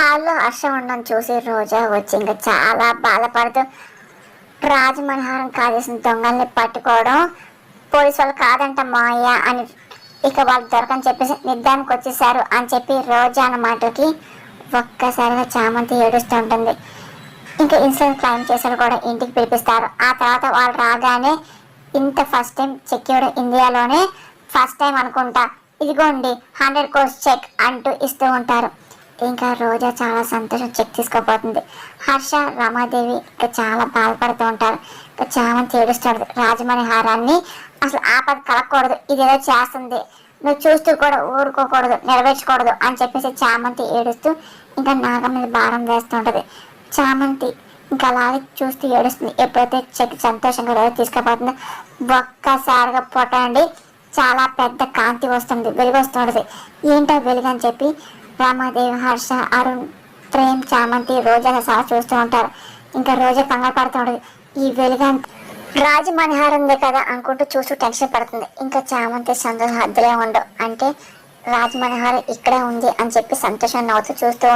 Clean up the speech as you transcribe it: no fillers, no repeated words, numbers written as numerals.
హాల్లో హర్ష ఉండడం చూసి రోజా వచ్చి ఇంకా చాలా బాధపడుతూ రాజమనోహరం కాజేసిన దొంగల్ని పట్టుకోవడం పోలీసు వాళ్ళు కాదంట మాయ అని, ఇక వాళ్ళు దొరకని చెప్పేసి నిర్ధారణకు వచ్చేసారు అని చెప్పి రోజా అన్న మాటకి ఒక్కసారిగా చామంతి ఏడుస్తూ ఉంటుంది. ఇంకా ఇన్సూరెన్స్ క్లెయిమ్ చేశారు కూడా ఇంటికి పిలిపిస్తారు. ఆ తర్వాత వాళ్ళు రాగానే ఇంత ఫస్ట్ టైం చెక్ ఇవ్వడం ఇండియాలోనే ఫస్ట్ టైం అనుకుంటా, ఇదిగోండి 100 crores చెక్ అంటూ ఇస్తూ ఉంటారు. ఇంకా రోజా చాలా సంతోషం చెక్ తీసుకోపోతుంది. హర్ష రమాదేవి ఇంకా చాలా బాధపడుతూ ఉంటారు. ఇంకా చామంతి ఏడుస్తుంది, రాజమణిహారాన్ని అసలు ఆపద కలగకూడదు, ఇదేదో చేస్తుంది, నువ్వు చూస్తూ కూడా ఊరుకోకూడదు, నెరవేర్చకూడదు అని చెప్పేసి చామంతి ఏడుస్తూ ఇంకా నాగం మీద భారం వేస్తూ ఉంటుంది. చామంతి ఇంకా అలాగే చూస్తూ ఏడుస్తుంది. ఎప్పుడైతే చెక్ సంతోషంగా రోజు తీసుకుపోతుందో ఒక్కసారిగా పొట్టండి చాలా పెద్ద కాంతి వస్తుంది, వెలుగు వస్తుంటుంది. ఏంటో వెలుగు అని చెప్పి రామాదేవి, హర్ష, అరుణ్, ప్రేమ్, చామంతి, రోజా సహా చూస్తూ ఉంటారు. ఇంకా రోజా కంగారు పడుతూ ఉంటుంది, ఈ వెలుగు రాజమణిహారం ఉంది కదా అనుకుంటూ చూస్తూ టెన్షన్ పడుతుంది. ఇంకా చామంతి సంతోషం హద్దులే ఉండవు, అంటే రాజమణిహారం ఇక్కడే ఉంది అని చెప్పి సంతోషాన్ని నవ్వుతూ చూస్తూ